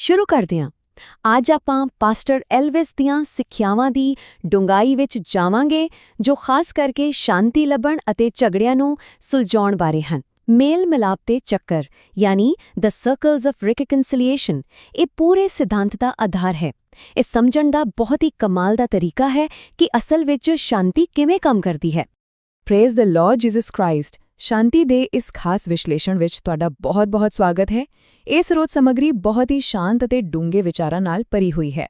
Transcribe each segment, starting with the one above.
ਸ਼ੁਰੂ ਕਰਦੇ ਹਾਂ। ਅੱਜ ਆਪਾਂ ਪਾਸਟਰ ਐਲਵਿਸ ਦੀਆਂ ਸਿੱਖਿਆਵਾਂ ਦੀ ਡੂੰਘਾਈ ਵਿੱਚ ਜਾਵਾਂਗੇ ਜੋ ਖਾਸ ਕਰਕੇ ਸ਼ਾਂਤੀ ਲੱਭਣ ਅਤੇ ਝਗੜਿਆਂ ਨੂੰ ਸੁਲਝਾਉਣ ਬਾਰੇ ਹਨ। ਮੇਲ ਮਿਲਾਪ ਦੇ ਚੱਕਰ ਯਾਨੀ ਦ ਸਰਕਲਸ ਆਫ ਰਿਕਨਸਿਲੀਏਸ਼ਨ ਇਹ ਪੂਰੇ ਸਿਧਾਂਤ ਦਾ ਆਧਾਰ ਹੈ। ਇਹ ਸਮਝਣ ਦਾ ਬਹੁਤ ਹੀ ਕਮਾਲ ਦਾ ਤਰੀਕਾ ਹੈ ਕਿ ਅਸਲ ਵਿੱਚ ਸ਼ਾਂਤੀ ਕਿਵੇਂ ਕੰਮ ਕਰਦੀ ਹੈ। Praise the Lord Jesus Christ. ਸ਼ਾਂਤੀ ਦੇ ਇਸ ਖਾਸ ਵਿਸ਼ਲੇਸ਼ਣ ਵਿੱਚ ਤੁਹਾਡਾ ਬਹੁਤ-ਬਹੁਤ ਸਵਾਗਤ ਹੈ। ਇਹ ਸਰੋਤ ਸਮੱਗਰੀ ਬਹੁਤ ਹੀ ਸ਼ਾਂਤ ਅਤੇ ਡੂੰਘੇ ਵਿਚਾਰਾਂ ਨਾਲ ਭਰੀ ਹੋਈ ਹੈ।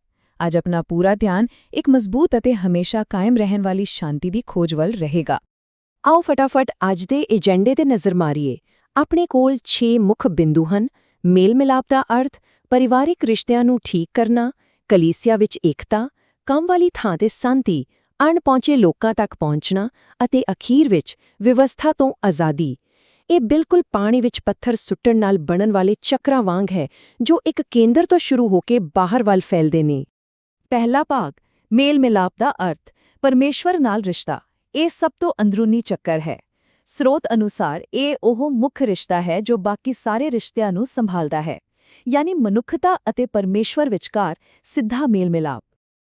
ਅੱਜ ਆਪਣਾ ਪੂਰਾ ਧਿਆਨ ਇੱਕ ਮਜ਼ਬੂਤ ਅਤੇ ਹਮੇਸ਼ਾ ਕਾਇਮ ਰਹਿਣ ਵਾਲੀ ਸ਼ਾਂਤੀ ਦੀ ਖੋਜ ਵੱਲ ਰਹੇਗਾ। ਆਓ ਫਟਾਫਟ ਅੱਜ ਦੇ ਏਜੰਡੇ ਤੇ ਨਜ਼ਰ ਮਾਰੀਏ। ਆਪਣੇ ਕੋਲ 6 ਮੁੱਖ ਬਿੰਦੂ ਹਨ। ਮੇਲ ਮਿਲਾਪ ਦਾ ਅਰਥ, ਪਰਿਵਾਰਿਕ ਰਿਸ਼ਤਿਆਂ ਨੂੰ ਠੀਕ ਕਰਨਾ, ਕਲੀਸਿਆ ਵਿੱਚ ਏਕਤਾ, ਕੰਮ ਵਾਲੀ ਥਾਂ ਤੇ ਸ਼ਾਂਤੀ, ਅਣਪਹੁੰਚੇ ਲੋਕਾਂ ਤੱਕ ਪਹੁੰਚਣਾ ਅਤੇ ਅਖੀਰ ਵਿੱਚ ਵਿਵਸਥਾ ਤੋਂ ਆਜ਼ਾਦੀ। ਇਹ ਬਿਲਕੁਲ ਪਾਣੀ ਵਿੱਚ ਪੱਥਰ ਸੁੱਟਣ ਨਾਲ ਬਣਨ ਵਾਲੇ ਚੱਕਰਾਂ ਵਾਂਗ ਹੈ ਜੋ ਇੱਕ ਕੇਂਦਰ ਤੋਂ ਸ਼ੁਰੂ ਹੋ ਕੇ ਬਾਹਰ ਵੱਲ ਫੈਲਦੇ ਨੇ। ਪਹਿਲਾ ਭਾਗ, ਮੇਲ ਮਿਲਾਪ ਦਾ ਅਰਥ, ਪਰਮੇਸ਼ਵਰ ਨਾਲ ਰਿਸ਼ਤਾ। ਇਹ ਸਭ ਤੋਂ ਅੰਦਰੂਨੀ ਚੱਕਰ ਹੈ। ਸਰੋਤ ਅਨੁਸਾਰ ਇਹ ਉਹ ਮੁੱਖ ਰਿਸ਼ਤਾ ਹੈ ਜੋ ਬਾਕੀ ਸਾਰੇ ਰਿਸ਼ਤਿਆਂ ਨੂੰ ਸੰਭਾਲਦਾ ਹੈ, ਯਾਨੀ ਮਨੁੱਖਤਾ ਅਤੇ ਪਰਮੇਸ਼ਵਰ ਵਿਚਕਾਰ ਸਿੱਧਾ ਮੇਲ ਮਿਲਾਪ।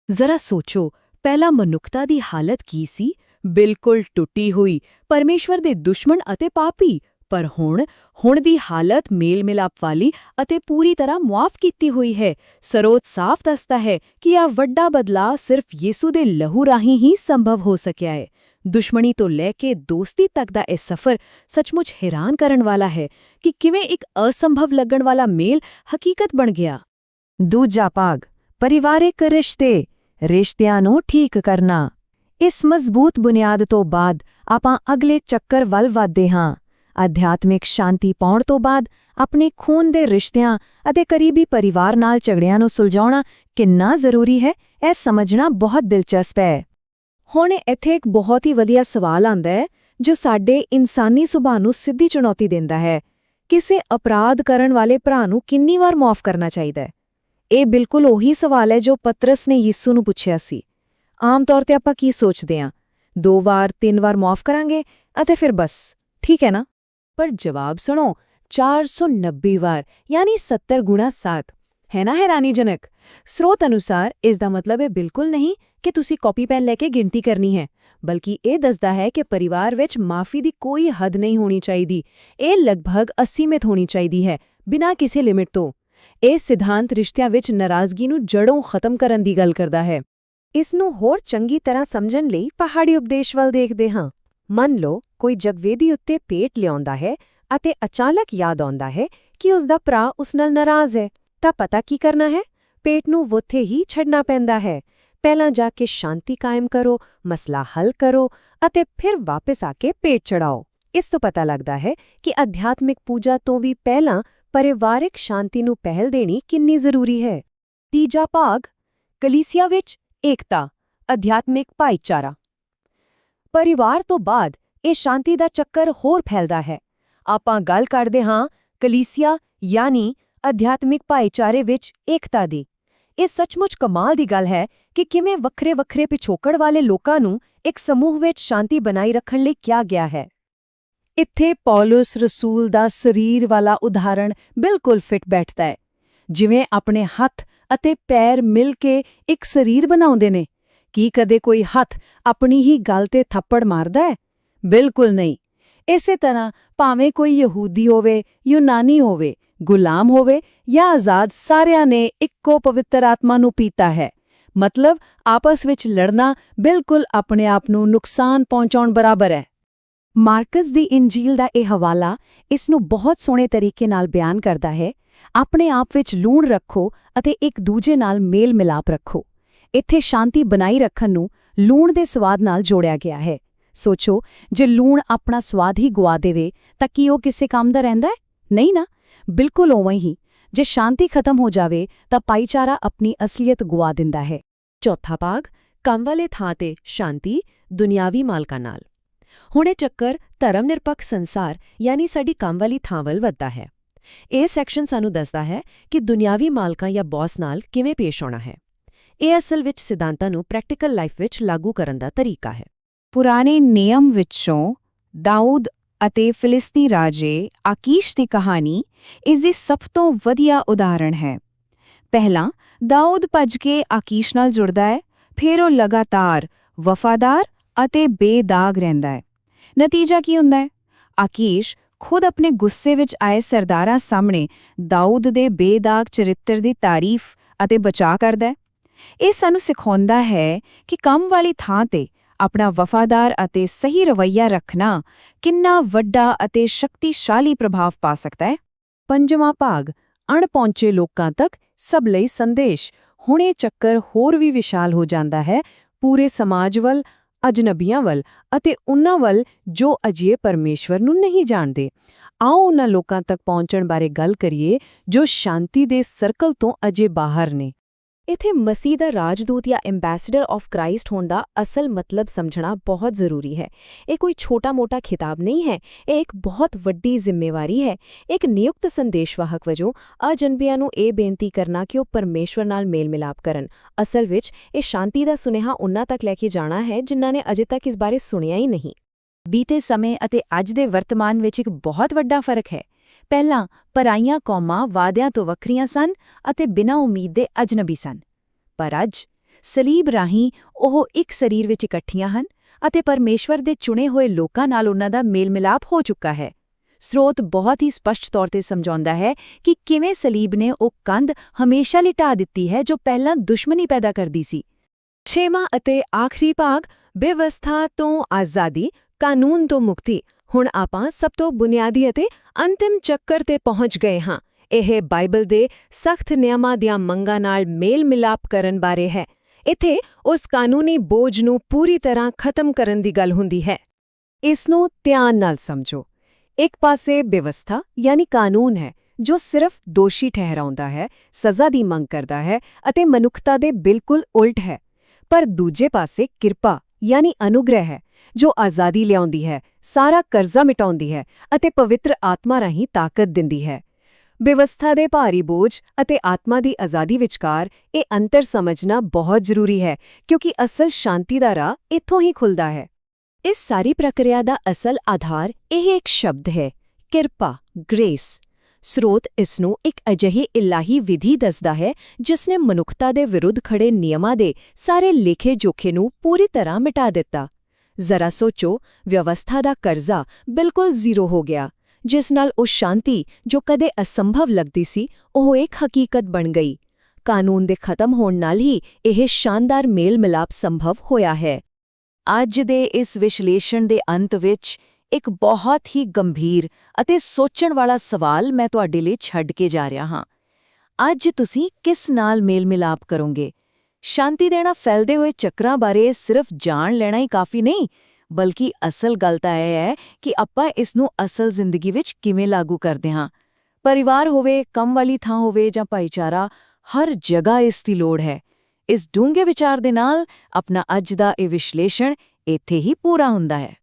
ਜ਼ਰਾ ਸੋਚੋ, ਪਹਿਲਾਂ ਮਨੁੱਖਤਾ ਦੀ ਹਾਲਤ ਕੀ ਸੀ? ਬਿਲਕੁਲ ਟੁੱਟੀ ਹੋਈ, ਪਰਮੇਸ਼ਵਰ ਦੇ ਦੁਸ਼ਮਣ ਅਤੇ ਪਾਪੀ। ਪਰ ਹੁਣ ਦੀ ਹਾਲਤ ਮੇਲ ਮਿਲਾਪ ਵਾਲੀ ਅਤੇ ਪੂਰੀ ਤਰ੍ਹਾਂ ਮੁਆਫ ਕੀਤੀ ਹੋਈ ਹੈ। ਸਰੋਤ ਸਾਫ਼ ਦੱਸਦਾ ਹੈ ਕਿ ਇਹ ਵੱਡਾ ਬਦਲਾਅ ਸਿਰਫ ਯਿਸੂ ਦੇ ਲਹੂ ਰਾਹੀਂ ਹੀ ਸੰਭਵ ਹੋ ਸਕਿਆ ਹੈ। ਦੁਸ਼ਮਣੀ ਤੋਂ ਲੈ ਕੇ ਦੋਸਤੀ ਤੱਕ ਦਾ ਇਹ ਸਫ਼ਰ ਸੱਚਮੁੱਚ ਹੈਰਾਨ ਕਰਨ ਵਾਲਾ ਹੈ ਕਿ ਕਿਵੇਂ ਇੱਕ ਅਸੰਭਵ ਲੱਗਣ ਵਾਲਾ ਮੇਲ ਹਕੀਕਤ ਬਣ ਗਿਆ। ਦੂਜਾ ਭਾਗ, ਪਰਿਵਾਰਿਕ ਰਿਸ਼ਤਿਆਂ ਨੂੰ ਠੀਕ ਕਰਨਾ। ਇਸ ਮਜ਼ਬੂਤ ਬੁਨਿਆਦ ਤੋਂ ਬਾਅਦ ਆਪਾਂ ਅਗਲੇ ਚੱਕਰ ਵੱਲ ਵਧਦੇ ਹਾਂ। ਅਧਿਆਤਮਿਕ ਸ਼ਾਂਤੀ ਪਾਉਣ ਤੋਂ ਬਾਅਦ ਆਪਣੇ ਖੂਨ ਦੇ ਰਿਸ਼ਤਿਆਂ ਅਤੇ ਕਰੀਬੀ ਪਰਿਵਾਰ ਨਾਲ ਝਗੜਿਆਂ ਨੂੰ ਸੁਲਝਾਉਣਾ ਕਿੰਨਾ ਜ਼ਰੂਰੀ ਹੈ, ਇਹ ਸਮਝਣਾ ਬਹੁਤ ਦਿਲਚਸਪ ਹੈ। ਹੁਣ ਇੱਥੇ ਇੱਕ ਬਹੁਤ ਹੀ ਵਧੀਆ ਸਵਾਲ ਆਉਂਦਾ ਹੈ ਜੋ ਸਾਡੇ ਇਨਸਾਨੀ ਸੁਭਾਅ ਨੂੰ ਸਿੱਧੀ ਚੁਣੌਤੀ ਦਿੰਦਾ ਹੈ। ਕਿਸੇ ਅਪਰਾਧ ਕਰਨ ਵਾਲੇ ਭਰਾ ਨੂੰ ਕਿੰਨੀ ਵਾਰ ਮੁਆਫ ਕਰਨਾ ਚਾਹੀਦਾ ਹੈ? ਇਹ ਬਿਲਕੁਲ ਉਹੀ ਸਵਾਲ ਹੈ ਜੋ ਪਤਰਸ ਨੇ ਯਿਸੂ ਨੂੰ ਪੁੱਛਿਆ ਸੀ। ਆਮ ਤੌਰ ਤੇ ਆਪਾਂ ਕੀ ਸੋਚਦੇ ਹਾਂ? 2 ਵਾਰ 3 ਵਾਰ ਮੁਆਫ ਕਰਾਂਗੇ ਅਤੇ ਫਿਰ ਬਸ ਠੀਕ ਹੈ ਨਾ? ਪਰ ਜਵਾਬ ਸੁਣੋ, 490 ਵਾਰ ਯਾਨੀ 70 ਗੁਣਾ 7 ਹੈ ਨਾ ਹੈਰਾਨੀਜਨਕ। ਸਰੋਤ ਅਨੁਸਾਰ ਇਸ ਦਾ ਮਤਲਬ ਇਹ ਬਿਲਕੁਲ ਨਹੀਂ ਕਿ ਤੁਸੀਂ ਕਾਪੀ ਪੈਨ ਲੈ ਕੇ ਗਿਣਤੀ ਕਰਨੀ ਹੈ, ਬਲਕਿ ਇਹ ਦੱਸਦਾ ਹੈ ਕਿ ਪਰਿਵਾਰ ਵਿੱਚ ਮਾਫੀ ਦੀ ਕੋਈ ਹੱਦ ਨਹੀਂ ਹੋਣੀ ਚਾਹੀਦੀ। ਇਹ ਲਗਭਗ ਅਸੀਮਿਤ ਹੋਣੀ ਚਾਹੀਦੀ ਹੈ, ਬਿਨਾਂ ਕਿਸੇ ਲਿਮਿਟ ਤੋਂ। ਇਹ ਸਿਧਾਂਤ ਰਿਸ਼ਤਿਆਂ ਵਿੱਚ ਨਾਰਾਜ਼ਗੀ ਨੂੰ ਜੜੋਂ ਖਤਮ ਕਰਨ ਦੀ ਗੱਲ ਕਰਦਾ ਹੈ। ਇਸ ਨੂੰ ਹੋਰ ਚੰਗੀ ਤਰ੍ਹਾਂ ਸਮਝਣ ਲਈ ਪਹਾੜੀ ਉਪਦੇਸ਼ ਵੱਲ ਦੇਖਦੇ ਹਾਂ। ਮੰਨ ਲਓ ਕੋਈ ਜਗਵੇਦੀ ਉੱਤੇ ਭੇਟ ਲਿਆਉਂਦਾ ਹੈ ਅਤੇ ਅਚਾਨਕ ਯਾਦ ਆਉਂਦਾ ਹੈ ਕਿ ਉਸ ਦਾ ਭਰਾ ਉਸ ਨਾਲ ਨਾਰਾਜ਼ ਹੈ, ਤਾਂ ਪਤਾ ਕੀ ਕਰਨਾ ਹੈ? ਭੇਟ ਨੂੰ ਉੱਥੇ ਹੀ ਛੱਡਣਾ ਪੈਂਦਾ ਹੈ। ਪਹਿਲਾਂ ਜਾ ਕੇ ਸ਼ਾਂਤੀ ਕਾਇਮ ਕਰੋ, ਮਸਲਾ ਹੱਲ ਕਰੋ ਅਤੇ ਫਿਰ ਵਾਪਸ ਆ ਕੇ ਭੇਟ ਚੜਾਓ। ਇਸ ਤੋਂ ਪਤਾ ਲੱਗਦਾ ਹੈ ਕਿ ਅਧਿਆਤਮਿਕ ਪੂਜਾ ਤੋਂ ਵੀ ਪਹਿਲਾਂ ਪਰਿਵਾਰਿਕ ਸ਼ਾਂਤੀ ਨੂੰ ਪਹਿਲ ਦੇਣੀ ਕਿੰਨੀ ਜ਼ਰੂਰੀ ਹੈ। ਤੀਜਾ ਭਾਗ, ਕਲੀਸਿਆ ਵਿੱਚ ਏਕਤਾ, ਅਧਿਆਤਮਿਕ ਭਾਈਚਾਰਾ। ਪਰਿਵਾਰ ਤੋਂ ਬਾਅਦ ਇਹ ਸ਼ਾਂਤੀ ਦਾ ਚੱਕਰ ਹੋਰ ਫੈਲਦਾ ਹੈ। ਆਪਾਂ ਗੱਲ ਕਰਦੇ ਹਾਂ ਕਲੀਸਿਆ ਯਾਨੀ ਅਧਿਆਤਮਿਕ ਭਾਈਚਾਰੇ ਵਿੱਚ ਏਕਤਾ ਦੀ। ਇਹ ਸੱਚਮੁੱਚ ਕਮਾਲ ਦੀ ਗੱਲ ਹੈ ਕਿ ਕਿਵੇਂ ਵੱਖਰੇ-ਵੱਖਰੇ ਪਿਛੋਕੜ ਵਾਲੇ ਲੋਕਾਂ ਨੂੰ ਇੱਕ ਸਮੂਹ ਵਿੱਚ ਸ਼ਾਂਤੀ ਬਣਾਈ ਰੱਖਣ ਲਈ ਕਿਹਾ ਗਿਆ ਹੈ। ਇੱਥੇ ਪੌਲਸ ਰਸੂਲ ਦਾ ਸਰੀਰ ਵਾਲਾ ਉਦਾਹਰਣ ਬਿਲਕੁਲ ਫਿੱਟ ਬੈਠਦਾ ਹੈ। ਜਿਵੇਂ ਆਪਣੇ ਹੱਥ ਅਤੇ ਪੈਰ ਮਿਲ ਕੇ ਇੱਕ ਸਰੀਰ ਬਣਾਉਂਦੇ ਨੇ। ਕੀ ਕਦੇ ਕੋਈ ਹੱਥ ਆਪਣੀ ਹੀ ਗੱਲ ਤੇ ਥੱਪੜ ਮਾਰਦਾ ਹੈ? ਬਿਲਕੁਲ ਨਹੀਂ। ਇਸੇ ਤਰ੍ਹਾਂ ਭਾਵੇਂ ਕੋਈ ਯਹੂਦੀ ਹੋਵੇ, ਯੂਨਾਨੀ ਹੋਵੇ, ਗੁਲਾਮ ਹੋਵੇ ਜਾਂ ਆਜ਼ਾਦ, ਸਾਰਿਆਂ ਨੇ ਇੱਕੋ ਪਵਿੱਤਰ ਆਤਮਾ ਨੂੰ ਪੀਤਾ ਹੈ। ਮਤਲਬ ਆਪਸ ਵਿੱਚ ਲੜਨਾ ਬਿਲਕੁਲ ਆਪਣੇ ਆਪ ਨੂੰ ਨੁਕਸਾਨ ਪਹੁੰਚਾਉਣ ਬਰਾਬਰ ਹੈ। ਮਾਰਕਸ ਦੀ ਇੰਜੀਲ ਦਾ ਇਹ ਹਵਾਲਾ ਇਸ ਨੂੰ ਬਹੁਤ ਸੋਹਣੇ ਤਰੀਕੇ ਨਾਲ ਬਿਆਨ ਕਰਦਾ ਹੈ। ਆਪਣੇ ਆਪ ਵਿੱਚ ਲੂਣ ਰੱਖੋ ਅਤੇ ਇੱਕ ਦੂਜੇ ਨਾਲ ਮੇਲ ਮਿਲਾਪ ਰੱਖੋ। ਇੱਥੇ ਸ਼ਾਂਤੀ ਬਣਾਈ ਰੱਖਣ ਨੂੰ ਲੂਣ ਦੇ ਸਵਾਦ ਨਾਲ ਜੋੜਿਆ ਗਿਆ ਹੈ। ਸੋਚੋ, ਜੇ ਲੂਣ ਆਪਣਾ ਸਵਾਦ ਹੀ ਗੁਆ ਦੇਵੇ ਤਾਂ ਕੀ ਉਹ ਕਿਸੇ ਕੰਮ ਦਾ ਰਹਿੰਦਾ ਹੈ? ਨਹੀਂ ਨਾ। ਬਿਲਕੁਲ ਉਵੇਂ ਹੀ ਜੇ ਸ਼ਾਂਤੀ ਖਤਮ ਹੋ ਜਾਵੇ ਤਾਂ ਭਾਈਚਾਰਾ ਆਪਣੀ ਅਸਲੀਅਤ ਗੁਆ ਦਿੰਦਾ ਹੈ। ਚੌਥਾ ਭਾਗ, ਕੰਮ ਵਾਲੇ ਥਾਂ ਤੇ ਸ਼ਾਂਤੀ, ਦੁਨਿਆਵੀ ਮਾਲਕਾਂ ਨਾਲ। ਹੁਣ ਇਹ ਚੱਕਰ ਧਰਮ ਨਿਰਪੱਖ ਸੰਸਾਰ ਯਾਨੀ ਸਾਡੀ ਕੰਮ ਵਾਲੀ ਥਾਂ ਵੱਲ ਵੱਧਦਾ ਹੈ। ਇਹ ਸੈਕਸ਼ਨ ਸਾਨੂੰ ਦੱਸਦਾ ਹੈ ਕਿ ਦੁਨਿਆਵੀ ਮਾਲਕਾਂ ਜਾਂ ਬੌਸ ਨਾਲ ਕਿਵੇਂ ਪੇਸ਼ ਆਉਣਾ ਹੈ। ਇਹ ਅਸਲ ਵਿੱਚ ਸਿਧਾਂਤਾਂ ਨੂੰ ਪ੍ਰੈਕਟੀਕਲ ਲਾਈਫ ਵਿੱਚ ਲਾਗੂ ਕਰਨ ਦਾ ਤਰੀਕਾ ਹੈ। ਪੁਰਾਣੇ ਨਿਯਮ ਵਿੱਚੋਂ ਦਾਊਦ ਅਤੇ ਫਿਲਿਸਤੀ ਰਾਜੇ ਆਕੀਸ਼ ਦੀ ਕਹਾਣੀ ਇਸ ਦੀ ਸਭ ਤੋਂ ਵਧੀਆ ਉਦਾਹਰਣ ਹੈ। ਪਹਿਲਾਂ ਦਾਊਦ ਭੱਜ ਕੇ ਆਕੀਸ਼ ਨਾਲ ਜੁੜਦਾ ਹੈ, ਫਿਰ ਉਹ ਲਗਾਤਾਰ ਵਫਾਦਾਰ ਅਤੇ ਬੇਦਾਗ ਰਹਿੰਦਾ ਹੈ। ਨਤੀਜਾ ਕੀ ਹੁੰਦਾ ਹੈ? ਆਕੀਸ਼ ਖੁਦ ਆਪਣੇ ਗੁੱਸੇ ਵਿੱਚ ਆਏ ਸਰਦਾਰਾਂ ਸਾਹਮਣੇ ਦਾਊਦ ਦੇ ਬੇਦਾਗ ਚਰਿੱਤਰ ਦੀ ਤਾਰੀਫ ਅਤੇ ਬਚਾਅ ਕਰਦਾ ਹੈ। ਇਹ ਸਾਨੂੰ ਸਿਖਾਉਂਦਾ ਹੈ ਕਿ ਕੰਮ ਵਾਲੀ ਥਾਂ ਤੇ ਆਪਣਾ ਵਫਾਦਾਰ ਅਤੇ ਸਹੀ ਰਵੱਈਆ ਰੱਖਣਾ ਕਿੰਨਾ ਵੱਡਾ ਅਤੇ ਸ਼ਕਤੀਸ਼ਾਲੀ ਪ੍ਰਭਾਵ ਪਾ ਸਕਦਾ ਹੈ। ਪੰਜਵਾਂ ਭਾਗ ਅਣਪਹੁੰਚੇ ਲੋਕਾਂ ਤੱਕ ਸਭ ਲਈ ਸੰਦੇਸ਼। ਹੁਣ ਇਹ ਚੱਕਰ ਹੋਰ ਵੀ ਵਿਸ਼ਾਲ ਹੋ ਜਾਂਦਾ ਹੈ, ਪੂਰੇ ਸਮਾਜ ਵੱਲ, ਅਜਨਬੀਆਂ ਵੱਲ ਅਤੇ ਉਨ੍ਹਾਂ ਵੱਲ ਜੋ ਅਜੇ ਪਰਮੇਸ਼ਵਰ ਨੂੰ ਨਹੀਂ ਜਾਣਦੇ। ਆਓ ਉਨ੍ਹਾਂ ਲੋਕਾਂ ਤੱਕ ਪਹੁੰਚਣ ਬਾਰੇ ਗੱਲ ਕਰੀਏ ਜੋ ਸ਼ਾਂਤੀ ਦੇ ਸਰਕਲ ਤੋਂ ਅਜੇ ਬਾਹਰ ਨੇ। ਇੱਥੇ ਮਸੀਹ ਦਾ ਰਾਜਦੂਤ ਜਾਂ ਐਂਬੈਸਡਰ ਆਫ ਕ੍ਰਾਈਸਟ ਹੋਣ ਦਾ ਅਸਲ ਮਤਲਬ ਸਮਝਣਾ ਬਹੁਤ ਜ਼ਰੂਰੀ ਹੈ। ਇਹ ਕੋਈ ਛੋਟਾ-ਮੋਟਾ ਖਿਤਾਬ ਨਹੀਂ ਹੈ, ਇਹ ਇੱਕ ਬਹੁਤ ਵੱਡੀ ਜ਼ਿੰਮੇਵਾਰੀ ਹੈ। ਇੱਕ ਨਿਯੁਕਤ ਸੰਦੇਸ਼ਵਾਹਕ ਵਜੋਂ ਅਜਨਬੀਆਂ ਨੂੰ ਇਹ ਬੇਨਤੀ ਕਰਨਾ ਕਿ ਉਹ ਪਰਮੇਸ਼ਵਰ ਨਾਲ ਮੇਲ ਮਿਲਾਪ ਕਰਨ। ਅਸਲ ਵਿੱਚ ਇਹ ਸ਼ਾਂਤੀ ਦਾ ਸੁਨੇਹਾ ਉਨ੍ਹਾਂ ਤੱਕ ਲੈ ਕੇ ਜਾਣਾ ਹੈ ਜਿਨ੍ਹਾਂ ਨੇ ਅਜੇ ਤੱਕ ਇਸ ਬਾਰੇ ਸੁਣਿਆ ਹੀ ਨਹੀਂ। ਬੀਤੇ ਸਮੇਂ ਅਤੇ ਅੱਜ ਦੇ ਵਰਤਮਾਨ ਵਿੱਚ ਇੱਕ ਬਹੁਤ ਵੱਡਾ ਫਰਕ ਹੈ। ਪਹਿਲਾਂ ਪਰਾਈਆਂ ਕੌਮਾਂ ਵਾਅਦਿਆਂ ਤੋਂ ਵੱਖਰੀਆਂ ਸਨ ਅਤੇ ਬਿਨਾਂ ਉਮੀਦ ਦੇ ਅਜਨਬੀ ਸਨ। ਪਰ ਅੱਜ ਸਲੀਬ ਰਾਹੀਂ ਉਹ ਇੱਕ ਸਰੀਰ ਵਿੱਚ ਇਕੱਠੀਆਂ ਹਨ ਅਤੇ ਪਰਮੇਸ਼ਵਰ ਦੇ ਚੁਣੇ ਹੋਏ ਲੋਕਾਂ ਨਾਲ ਉਨ੍ਹਾਂ ਦਾ ਮੇਲ-ਮਿਲਾਪ ਹੋ ਚੁੱਕਾ ਹੈ। ਸਰੋਤ ਬਹੁਤ ਹੀ ਸਪਸ਼ਟ ਤੌਰ ਤੇ ਸਮਝਾਉਂਦਾ ਹੈ ਕਿ ਕਿਵੇਂ ਸਲੀਬ ਨੇ ਉਹ ਕੰਧ ਹਮੇਸ਼ਾ ਲਈ ਢਾਹ ਦਿੱਤੀ ਹੈ ਜੋ ਪਹਿਲਾਂ ਦੁਸ਼ਮਣੀ ਪੈਦਾ ਕਰਦੀ ਸੀ। ਛੇਵਾਂ ਅਤੇ ਆਖਰੀ ਭਾਗ ਬੇਵਸਥਾ ਤੋਂ ਆਜ਼ਾਦੀ, ਕਾਨੂੰਨ ਤੋਂ ਮੁਕਤੀ। ਹੁਣ ਆਪਾਂ ਸਭ ਤੋਂ ਬੁਨਿਆਦੀ ਅਤੇ ਅੰਤਿਮ ਚੱਕਰ ਤੇ ਪਹੁੰਚ ਗਏ ਹਾਂ। ਇਹ ਬਾਈਬਲ ਦੇ ਸਖਤ ਨਿਯਮਾਂ ਦੀਆਂ ਮੰਗਾਂ ਨਾਲ ਮੇਲ-ਮਿਲਾਪ ਕਰਨ ਬਾਰੇ ਹੈ। ਇੱਥੇ ਉਸ ਕਾਨੂੰਨੀ ਬੋਝ ਨੂੰ ਪੂਰੀ ਤਰ੍ਹਾਂ ਖਤਮ ਕਰਨ ਦੀ ਗੱਲ ਹੁੰਦੀ ਹੈ। ਇਸ ਨੂੰ ਧਿਆਨ ਨਾਲ ਸਮਝੋ। ਇੱਕ ਪਾਸੇ ਬੇਵਸਥਾ ਯਾਨੀ ਕਾਨੂੰਨ ਹੈ ਜੋ ਸਿਰਫ ਦੋਸ਼ੀ ਠਹਿਰਾਉਂਦਾ ਹੈ, ਸਜ਼ਾ ਦੀ ਮੰਗ ਕਰਦਾ ਹੈ ਅਤੇ ਮਨੁੱਖਤਾ ਦੇ ਬਿਲਕੁਲ ਉਲਟ ਹੈ। ਪਰ ਦੂਜੇ ਪਾਸੇ ਕਿਰਪਾ ਯਾਨੀ ਅਨੁਗ੍ਰਹਿ ਹੈ ਜੋ ਆਜ਼ਾਦੀ ਲਿਆਉਂਦੀ ਹੈ, ਸਾਰਾ ਕਰਜ਼ਾ ਮਿਟਾਉਂਦੀ ਹੈ ਅਤੇ ਪਵਿੱਤਰ ਆਤਮਾ ਰਾਹੀਂ ਤਾਕਤ ਦਿੰਦੀ ਹੈ। ਬੇਵਸਥਾ ਦੇ ਭਾਰੀ ਬੋਝ ਅਤੇ ਆਤਮਾ ਦੀ ਆਜ਼ਾਦੀ ਵਿਚਕਾਰ ਇਹ ਅੰਤਰ ਸਮਝਣਾ ਬਹੁਤ ਜ਼ਰੂਰੀ ਹੈ ਕਿਉਂਕਿ ਅਸਲ ਸ਼ਾਂਤੀ ਦਾ ਰਾਹ ਇੱਥੋਂ ਹੀ ਖੁੱਲਦਾ ਹੈ। ਇਸ ਸਾਰੀ ਪ੍ਰਕਿਰਿਆ ਦਾ ਅਸਲ ਆਧਾਰ ਇਹ ਇੱਕ ਸ਼ਬਦ ਹੈ, ਕਿਰਪਾ, ਗ੍ਰੇਸ। ਸਰੋਤ ਇਸ ਨੂੰ ਇੱਕ ਅਜਿਹੀ ਇਲਾਹੀ ਵਿਧੀ ਦੱਸਦਾ ਹੈ ਜਿਸ ਨੇ ਮਨੁੱਖਤਾ ਦੇ ਵਿਰੁੱਧ ਖੜੇ ਨਿਯਮਾਂ ਦੇ ਸਾਰੇ ਲੇਖੇ-ਜੋਖੇ ਨੂੰ ਪੂਰੀ ਤਰ੍ਹਾਂ ਮਿਟਾ ਦਿੱਤਾ। ਜ਼ਰਾ ਸੋਚੋ, ਵਿਵਸਥਾ ਦਾ ਕਰਜ਼ਾ ਬਿਲਕੁਲ ਜ਼ੀਰੋ ਹੋ ਗਿਆ, ਜਿਸ ਨਾਲ ਉਹ ਸ਼ਾਂਤੀ ਜੋ ਕਦੇ ਅਸੰਭਵ ਲੱਗਦੀ ਸੀ ਉਹ ਇੱਕ ਹਕੀਕਤ ਬਣ ਗਈ। ਕਾਨੂੰਨ ਦੇ ਖਤਮ ਹੋਣ ਨਾਲ ਹੀ ਇਹ ਸ਼ਾਨਦਾਰ ਮੇਲ-ਮਿਲਾਪ ਸੰਭਵ ਹੋਇਆ ਹੈ। ਅੱਜ ਦੇ ਇਸ ਵਿਸ਼ਲੇਸ਼ਣ ਦੇ ਅੰਤ ਵਿੱਚ ਇੱਕ ਬਹੁਤ ਹੀ ਗੰਭੀਰ ਅਤੇ ਸੋਚਣ ਵਾਲਾ ਸਵਾਲ ਮੈਂ ਤੁਹਾਡੇ ਲਈ ਛੱਡ ਕੇ ਜਾ ਰਿਹਾ ਹਾਂ। ਅੱਜ ਤੁਸੀਂ ਕਿਸ ਨਾਲ ਮੇਲ-ਮਿਲਾਪ ਕਰੋਗੇ? ਸ਼ਾਂਤੀ ਦੇਣਾ ਫੈਲਦੇ ਹੋਏ ਚੱਕਰਾਂ ਬਾਰੇ ਸਿਰਫ ਜਾਣ ਲੈਣਾ ਹੀ ਕਾਫੀ ਨਹੀਂ, ਬਲਕਿ ਅਸਲ ਗੱਲ ਤਾਂ ਇਹ ਹੈ ਕਿ ਆਪਾਂ ਇਸ ਨੂੰ ਅਸਲ ਜ਼ਿੰਦਗੀ ਵਿੱਚ ਕਿਵੇਂ ਲਾਗੂ ਕਰਦੇ ਹਾਂ। ਪਰਿਵਾਰ ਹੋਵੇ, ਕੰਮ ਵਾਲੀ ਥਾਂ ਹੋਵੇ ਜਾਂ ਭਾਈਚਾਰਾ, ਹਰ ਜਗ੍ਹਾ ਇਸ ਦੀ ਲੋੜ ਹੈ। ਇਸ ਡੂੰਘੇ ਵਿਚਾਰ ਦੇ ਨਾਲ ਆਪਣਾ ਅੱਜ ਦਾ ਇਹ ਵਿਸ਼ਲੇਸ਼ਣ ਇੱਥੇ ਹੀ ਪੂਰਾ ਹੁੰਦਾ ਹੈ।